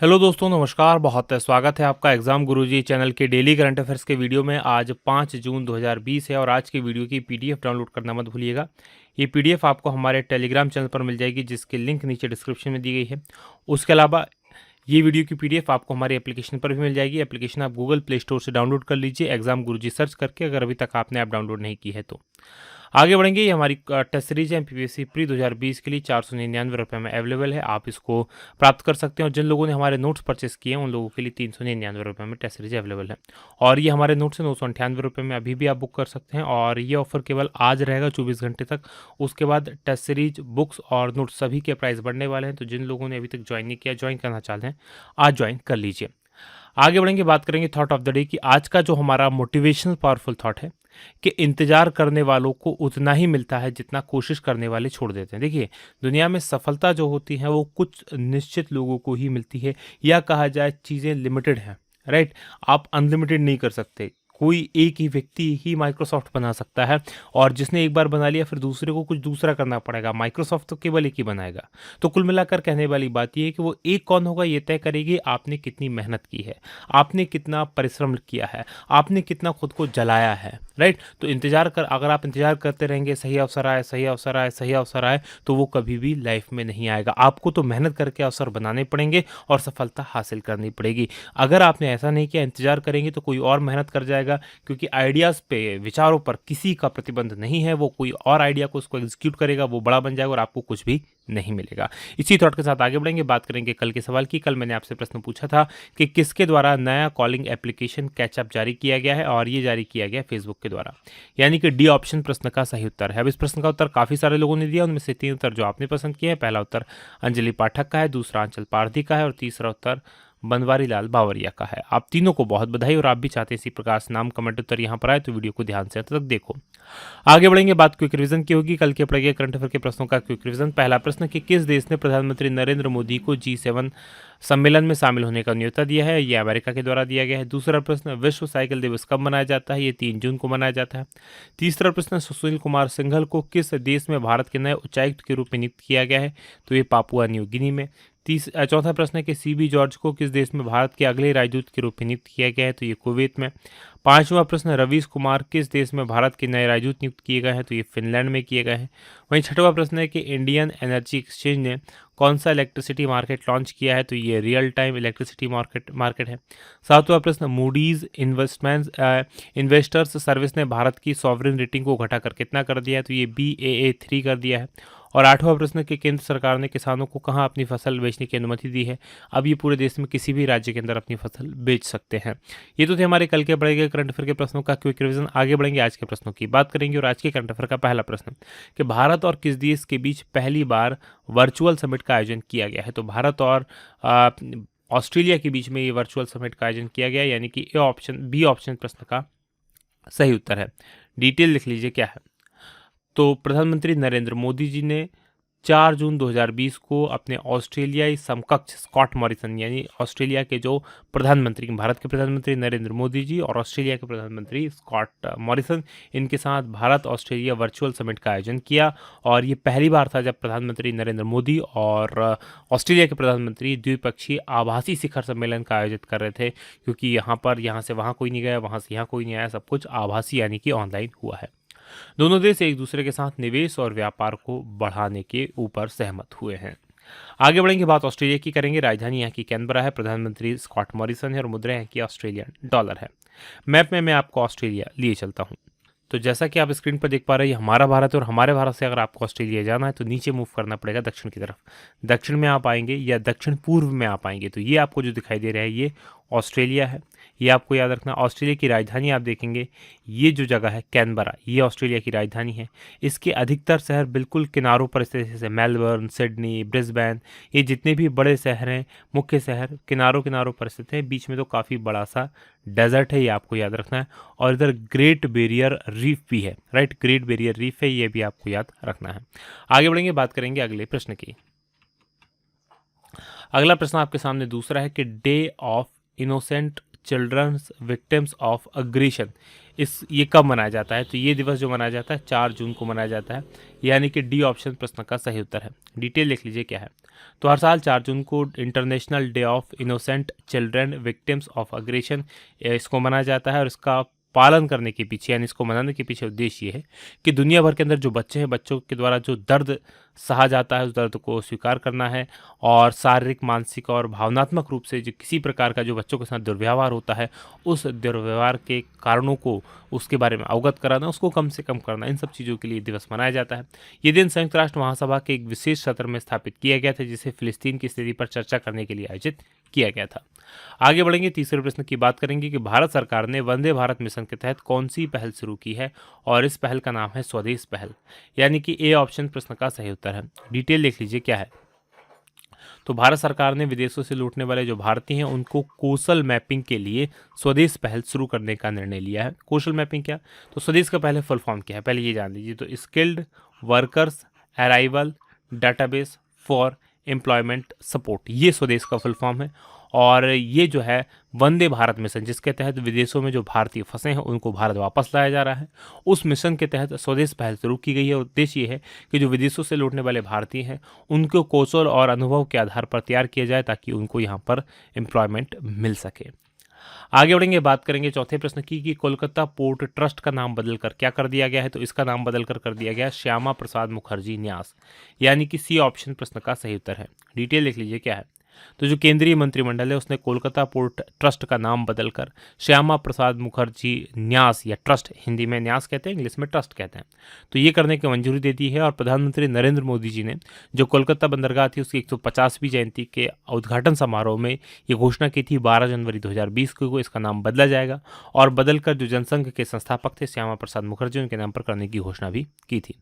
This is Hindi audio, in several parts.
हेलो दोस्तों, नमस्कार। बहुत स्वागत है आपका एग्ज़ाम गुरुजी चैनल के डेली करंट अफेयर्स के वीडियो में। आज 5 जून 2020 है और आज की वीडियो की पीडीएफ डाउनलोड करना मत भूलिएगा। ये पीडीएफ आपको हमारे टेलीग्राम चैनल पर मिल जाएगी, जिसकी लिंक नीचे डिस्क्रिप्शन में दी गई है। उसके अलावा ये वीडियो की पीडीएफ आपको हमारे एप्लीकेशन पर भी मिल जाएगी। एप्लीकेशन आप गूगल प्ले स्टोर से डाउनलोड कर लीजिए, एग्ज़ाम गुरुजी सर्च करके, अगर अभी तक आपने ऐप डाउनलोड नहीं की है तो। आगे बढ़ेंगे। ये हमारी टेस्ट सीरीज है एमपीपीएससी प्री 2020 के लिए 499 रुपये में अवेलेबल है। आप इसको प्राप्त कर सकते हैं और जिन लोगों ने हमारे नोट्स परचेस किए हैं उन लोगों के लिए 399 रुपये में टेस्ट सीरीज अवेलेबल है। और ये हमारे नोट्स है 998 रुपये में अभी भी आप बुक कर सकते हैं और ये ऑफर केवल आज रहेगा 24 घंटे तक। उसके बाद टेस्ट सीरीज, बुक्स और नोट्स सभी के प्राइस बढ़ने वाले हैं। तो जिन लोगों ने अभी तक ज्वाइन नहीं किया, ज्वाइन करना चाहते हैं, आज ज्वाइन कर लीजिए। आगे बढ़ेंगे, बात करेंगे थॉट ऑफ द डे की। आज का जो हमारा मोटिवेशनल पावरफुल थॉट है कि इंतजार करने वालों को उतना ही मिलता है जितना कोशिश करने वाले छोड़ देते हैं। देखिए, दुनिया में सफलता जो होती है वो कुछ निश्चित लोगों को ही मिलती है, या कहा जाए चीज़ें लिमिटेड हैं, राइट। आप अनलिमिटेड नहीं कर सकते। कोई एक ही व्यक्ति ही माइक्रोसॉफ्ट बना सकता है और जिसने एक बार बना लिया फिर दूसरे को कुछ दूसरा करना पड़ेगा। माइक्रोसॉफ्ट तो केवल एक ही बनाएगा। तो कुल मिलाकर कहने वाली बात यह है कि वो एक कौन होगा ये तय करेगी आपने कितनी मेहनत की है, आपने कितना परिश्रम किया है, आपने कितना खुद को जलाया है, राइट। तो अगर आप इंतजार करते रहेंगे सही अवसर आए, सही अवसर आए, सही अवसर आए, तो वो कभी भी लाइफ में नहीं आएगा। आपको तो मेहनत करके अवसर बनाने पड़ेंगे और सफलता हासिल करनी पड़ेगी। अगर आपने ऐसा नहीं किया, इंतजार करेंगे, तो कोई और मेहनत कर जाएगा, क्योंकि आइडियाज़ पे, विचारों पर किसी का प्रतिबंध नहीं है। वो कोई और आइडिया को उसको एग्जीक्यूट करेगा, वो बड़ा बन जाएगा और आपको कुछ भी नहीं मिलेगा। इसी थॉट के साथ आगे बढ़ेंगे। बात करेंगे कल के सवाल की। कल मैंने आपसे प्रश्न पूछा था कि किसके द्वारा नया कॉलिंग एप्लीकेशन कैचअप जारी किया गया है, और ये जारी किया गया फेसबुक के द्वारा, यानी कि डी ऑप्शन प्रश्न का सही उत्तर है। अब इस प्रश्न का उत्तर काफ़ी सारे लोगों ने दिया, उनमें से 3 उत्तर जो आपने पसंद किए हैं। पहला उत्तर अंजलि पाठक का है, दूसरा अंचल पारधी का है और तीसरा उत्तर बनवारी लाल बावरिया का है। आप तीनों को बहुत बधाई। और आप भी चाहते हैं इसी प्रकार से नाम, कमेंट, उत्तर यहाँ पर आए तो वीडियो को ध्यान से अंत तक देखो। आगे बढ़ेंगे, बात क्विक रिवीजन की होगी। कल के पड़ेगा करंट अफेयर के प्रश्नों का क्विक रिवीजन। पहला प्रश्न कि किस देश ने प्रधानमंत्री नरेंद्र मोदी को G7 सम्मेलन में शामिल होने का न्योता दिया है? ये अमेरिका के द्वारा दिया गया है। दूसरा प्रश्न, विश्व साइकिल दिवस कब मनाया जाता है? ये 3 जून को मनाया जाता है। तीसरा प्रश्न, सुशील कुमार सिंघल को किस देश में भारत के नए उच्चायुक्त के रूप में नियुक्त किया गया है? तो ये पापुआ न्यू गिनी में। चौथा प्रश्न है कि CB जॉर्ज को किस देश में भारत के अगले राजदूत के रूप में नियुक्त किया गया है? तो ये कुवैत में। पांचवा प्रश्न, रवीश कुमार किस देश में भारत के नए राजदूत नियुक्त किए गए हैं? तो ये फिनलैंड में किए गए हैं। वहीं छठवां प्रश्न है कि इंडियन एनर्जी एक्सचेंज ने कौन सा इलेक्ट्रिसिटी मार्केट लॉन्च किया है? तो ये रियल टाइम इलेक्ट्रिसिटी मार्केट है। सातवां प्रश्न, मूडीज इन्वेस्टर्स सर्विस ने भारत की सॉवरेन रेटिंग को घटाकर कितना कर दिया है? तो ये Baa3 कर दिया है। और आठवां प्रश्न कि केंद्र सरकार ने किसानों को कहां अपनी फसल बेचने की अनुमति दी है? अब ये पूरे देश में किसी भी राज्य के अंदर अपनी फसल बेच सकते हैं। ये तो थे हमारे कल के पढ़े गए करंट अफेयर के प्रश्नों का क्विक रिवीजन। आगे बढ़ेंगे, आज के प्रश्नों की बात करेंगे। और आज के करंट अफेयर का पहला प्रश्न कि भारत और किस देश के बीच पहली बार वर्चुअल समिट का आयोजन किया गया है? तो भारत और ऑस्ट्रेलिया के बीच में ये वर्चुअल समिट का आयोजन किया गया, यानी कि बी ऑप्शन प्रश्न का सही उत्तर है। डिटेल लिख लीजिए क्या है। तो प्रधानमंत्री नरेंद्र मोदी जी ने 4 जून 2020 को अपने ऑस्ट्रेलियाई समकक्ष स्कॉट मॉरिसन, यानी ऑस्ट्रेलिया के जो प्रधानमंत्री, भारत के प्रधानमंत्री नरेंद्र मोदी जी और ऑस्ट्रेलिया के प्रधानमंत्री स्कॉट मॉरिसन, इनके साथ भारत ऑस्ट्रेलिया वर्चुअल समिट का आयोजन किया। और ये पहली बार था जब प्रधानमंत्री नरेंद्र मोदी और ऑस्ट्रेलिया के प्रधानमंत्री द्विपक्षीय आभासी शिखर सम्मेलन का आयोजित कर रहे थे, क्योंकि यहाँ से वहाँ कोई नहीं गया, वहाँ से यहाँ कोई नहीं आया, सब कुछ आभासी यानी कि ऑनलाइन हुआ है। दोनों देश एक दूसरे के साथ निवेश और व्यापार को बढ़ाने के ऊपर सहमत हुए हैं। आगे बढ़ेंगे, बात ऑस्ट्रेलिया की करेंगे। राजधानी यहाँ की कैनबरा है, प्रधानमंत्री स्कॉट मॉरिसन है और मुद्रा यहाँ की ऑस्ट्रेलियन डॉलर है। मैप में मैं आपको ऑस्ट्रेलिया लिए चलता हूँ। तो जैसा कि आप स्क्रीन पर देख पा रहे हैं, हमारा भारत है और हमारे भारत से अगर आपको ऑस्ट्रेलिया जाना है तो नीचे मूव करना पड़ेगा दक्षिण की तरफ। दक्षिण में आप आएंगे या दक्षिण पूर्व में आप आएंगे तो ये आपको जो दिखाई दे रहा है ये ऑस्ट्रेलिया है। ये आपको याद रखना। ऑस्ट्रेलिया की राजधानी आप देखेंगे, ये जो जगह है कैनबरा, ये ऑस्ट्रेलिया की राजधानी है। इसके अधिकतर शहर बिल्कुल किनारों पर स्थित, जैसे मेलबर्न, सिडनी, ब्रिस्बेन, ये जितने भी बड़े शहर हैं, मुख्य शहर किनारों पर स्थित हैं। बीच में तो काफ़ी बड़ा सा डेजर्ट है, ये आपको याद रखना है। और इधर ग्रेट बैरियर रीफ भी है, राइट, ग्रेट बैरियर रीफ है, ये भी आपको याद रखना है। आगे बढ़ेंगे, बात करेंगे अगले प्रश्न की। अगला प्रश्न आपके सामने दूसरा है कि day of innocent childrens victims of aggression, ये कब मनाया जाता है? तो ये दिवस जो मनाया जाता है 4 जून को मनाया जाता है, यानी कि डी ऑप्शन प्रश्न का सही उत्तर है। डिटेल लिख लीजिए क्या है। तो हर साल 4 जून को international day of innocent children victims of aggression इसको मनाया जाता है, और इसका पालन करने के पीछे यानी इसको मनाने के पीछे उद्देश्य ये है कि दुनिया भर के अंदर जो बच्चे हैं, बच्चों के द्वारा जो दर्द सहा जाता है उस दर्द को स्वीकार करना है, और शारीरिक, मानसिक और भावनात्मक रूप से जो किसी प्रकार का जो बच्चों के साथ दुर्व्यवहार होता है, उस दुर्व्यवहार के कारणों को, उसके बारे में अवगत कराना, उसको कम से कम करना, इन सब चीज़ों के लिए दिवस मनाया जाता है। ये दिन संयुक्त राष्ट्र महासभा के एक विशेष सत्र में स्थापित किया गया था, जिसे फिलिस्तीन की स्थिति पर चर्चा करने के लिए आयोजित किया गया था। आगे बढ़ेंगे, तीसरे प्रश्न की बात करेंगे कि भारत सरकार ने वंदे भारत मिशन के तहत कौन सी पहल शुरू की है, और इस पहल का नाम है स्वदेश पहल, यानी कि ए ऑप्शन प्रश्न का सही उत्तर है। डिटेल लिख लीजिए क्या है। तो भारत सरकार ने विदेशों से लौटने वाले जो भारतीय हैं उनको कौशल मैपिंग के लिए स्वदेश पहल शुरू करने का निर्णय लिया है। कौशल मैपिंग क्या? तो स्वदेश का पहले फुल फॉर्म क्या है, पहले ये जान लीजिए। तो skilled workers arrival database for employment support, ये स्वदेश का फुल फॉर्म है। और ये जो है वंदे भारत मिशन, जिसके तहत विदेशों में जो भारतीय फंसे हैं उनको भारत वापस लाया जा रहा है, उस मिशन के तहत स्वदेश पहल शुरू की गई है। उद्देश्य ये है कि जो विदेशों से लौटने वाले भारतीय हैं उनको कौशल और अनुभव के आधार पर तैयार किया जाए, ताकि उनको यहाँ पर एम्प्लॉयमेंट मिल सके। आगे बढ़ेंगे, बात करेंगे चौथे प्रश्न की कि कोलकाता पोर्ट ट्रस्ट का नाम बदलकर क्या कर दिया गया है? तो इसका नाम बदलकर कर दिया गया श्यामा प्रसाद मुखर्जी न्यास, यानी कि सी ऑप्शन प्रश्न का सही उत्तर है। डिटेल लिख लीजिए क्या है। तो जो केंद्रीय मंत्रिमंडल है उसने कोलकाता पोर्ट ट्रस्ट का नाम बदलकर श्यामा प्रसाद मुखर्जी न्यास, या ट्रस्ट, हिंदी में न्यास कहते हैं, इंग्लिश में ट्रस्ट कहते हैं, तो ये करने की मंजूरी दे दी है। और प्रधानमंत्री नरेंद्र मोदी जी ने जो कोलकाता बंदरगाह थी उसकी 150वीं जयंती के उद्घाटन समारोह में ये घोषणा की थी 12 जनवरी 2020 को इसका नाम बदला जाएगा, और बदलकर जो जनसंघ के संस्थापक थे श्यामा प्रसाद मुखर्जी, उनके नाम पर करने की घोषणा भी की थी।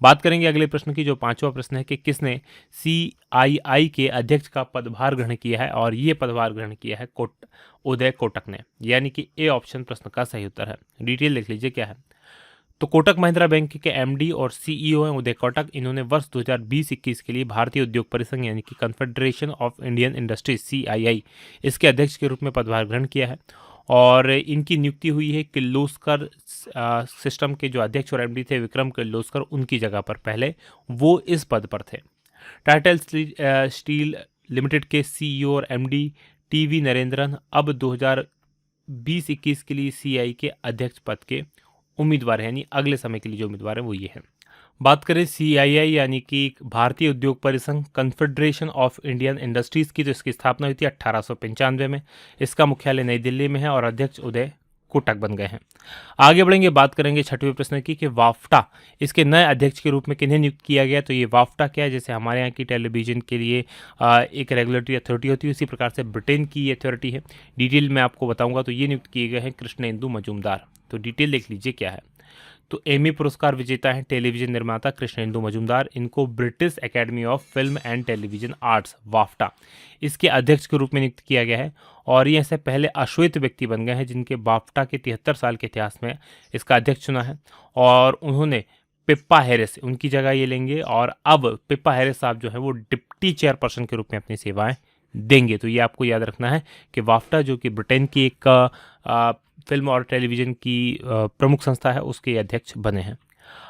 बात करेंगे अगले प्रश्न की, जो पांचवा प्रश्न है कि किसने CII के अध्यक्ष का पदभार ग्रहण किया है, और ये पदभार ग्रहण किया है उदय कोटक ने, यानी कि ए ऑप्शन प्रश्न का सही उत्तर है। डिटेल लिख लीजिए क्या है। तो कोटक महिंद्रा बैंक के MD और CEO हैं उदय कोटक। इन्होंने वर्ष 2020-21 के लिए भारतीय उद्योग परिसंघ यानी कि confederation of Indian industries CII इसके अध्यक्ष के रूप में पदभार ग्रहण किया है, और इनकी नियुक्ति हुई है किर्लोस्कर सिस्टम के जो अध्यक्ष और MD थे विक्रम किर्लोस्कर, उनकी जगह पर पहले वो इस पद पर थे। टाइटल स्टील लिमिटेड के CEO और MD TV नरेंद्रन अब 2020-21 के लिए CII के अध्यक्ष पद के उम्मीदवार हैं, यानी अगले समय के लिए जो उम्मीदवार हैं वो ये हैं। बात करें CII यानी कि भारतीय उद्योग परिसंघ कन्फेडरेशन ऑफ इंडियन इंडस्ट्रीज़ की, तो इसकी स्थापना हुई थी 1895 में। इसका मुख्यालय नई दिल्ली में है, और अध्यक्ष उदय कोटक बन गए हैं। आगे बढ़ेंगे, बात करेंगे छठवें प्रश्न की कि वाफ्टा इसके नए अध्यक्ष के रूप में किन्हें नियुक्त किया गया। तो ये वाफ्टा क्या है, जैसे हमारे यहाँ की टेलीविजन के लिए एक रेगुलेटरी अथॉरिटी होती है, उसी प्रकार से ब्रिटेन की अथॉरिटी है। डिटेल मैं आपको बताऊंगा। तो ये नियुक्त किए गए हैं कृष्णेंदु मजूमदार। तो डिटेल देख लीजिए क्या है। तो एमी पुरस्कार विजेता हैं टेलीविजन निर्माता कृष्णेंदु मजूमदार। इनको British Academy of Film and Television Arts BAFTA इसके अध्यक्ष के रूप में नियुक्त किया गया है, और ये ऐसे पहले अश्वेत व्यक्ति बन गए हैं जिनके वाफ्टा के 73 साल के इतिहास में इसका अध्यक्ष चुना है, और उन्होंने पिप्पा हैरिस उनकी जगह ये लेंगे, और अब पिप्पा हैरिस साहब जो है वो डिप्टी चेयरपर्सन के रूप में अपनी सेवाएं देंगे। तो ये आपको याद रखना है कि वाफ्टा जो कि ब्रिटेन की एक फिल्म और टेलीविजन की प्रमुख संस्था है, उसके अध्यक्ष बने हैं।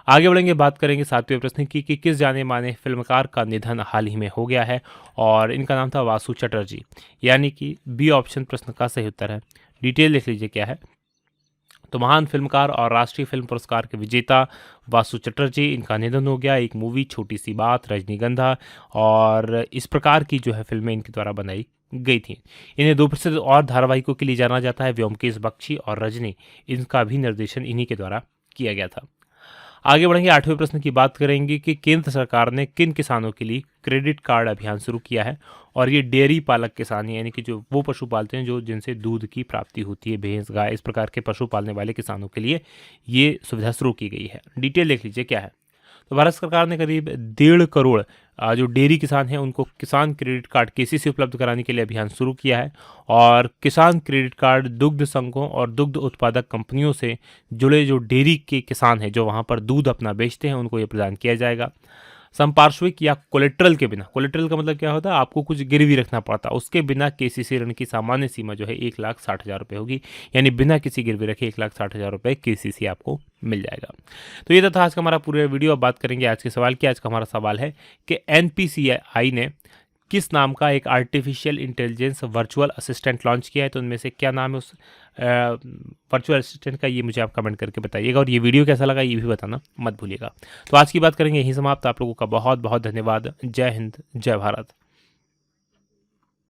आगे बढ़ेंगे, बात करेंगे सातवें प्रश्न की कि किस जाने माने फिल्मकार का निधन हाल ही में हो गया है, और इनका नाम था वासु चटर्जी, यानी कि बी ऑप्शन प्रश्न का सही उत्तर है। डिटेल लिख लीजिए क्या है। तो महान फिल्मकार और राष्ट्रीय फिल्म पुरस्कार के विजेता वासु चटर्जी, इनका निधन हो गया। एक मूवी छोटी सी बात, रजनीगंधा और इस प्रकार की जो है फिल्में इनके द्वारा बनाई गई थी। इन्हें दो प्रसिद्ध और धारावाहिकों के लिए जाना जाता है, व्योमकेश बख्शी और रजनी। इनका भी निर्देशन इन्हीं के द्वारा किया गया था। आगे बढ़ेंगे, आठवें प्रश्न की बात करेंगे कि केंद्र सरकार ने किन किसानों के लिए क्रेडिट कार्ड अभियान शुरू किया है, और ये डेयरी पालक किसान यानी कि जो वो पशु पालते हैं जो जिनसे दूध की प्राप्ति होती है, भैंस गाय इस प्रकार के पशु पालने वाले किसानों के लिए ये सुविधा शुरू की गई है। डिटेल देख लीजिए क्या है। तो भारत सरकार ने करीब 1.5 करोड़ जो डेयरी किसान हैं उनको किसान क्रेडिट कार्ड KCC उपलब्ध कराने के लिए अभियान शुरू किया है, और किसान क्रेडिट कार्ड दुग्ध संघों और दुग्ध उत्पादक कंपनियों से जुड़े जो डेयरी के किसान हैं जो वहां पर दूध अपना बेचते हैं उनको ये प्रदान किया जाएगा। संपार्श्विक या कोलेट्रल के बिना, कोलेट्रल का मतलब क्या होता है, आपको कुछ गिरवी रखना पड़ता है, उसके बिना केसीसी ऋण की सामान्य सीमा जो है 1,60,000 रुपये होगी। यानी बिना किसी गिरवी रखे 1,60,000 रुपये केसीसी आपको मिल जाएगा। तो ये था आज का हमारा पूरा वीडियो। अब बात करेंगे आज के सवाल की। आज का हमारा सवाल है कि एनपीसीआई ने किस नाम का एक artificial intelligence virtual assistant launch किया है। तो उनमें से क्या नाम है उस वर्चुअल असिस्टेंट का, ये मुझे आप कमेंट करके बताइएगा। और ये वीडियो कैसा लगा ये भी बताना मत भूलिएगा। तो आज की बात करेंगे यहीं समाप्त। आप लोगों का बहुत बहुत धन्यवाद। जय हिंद, जय भारत।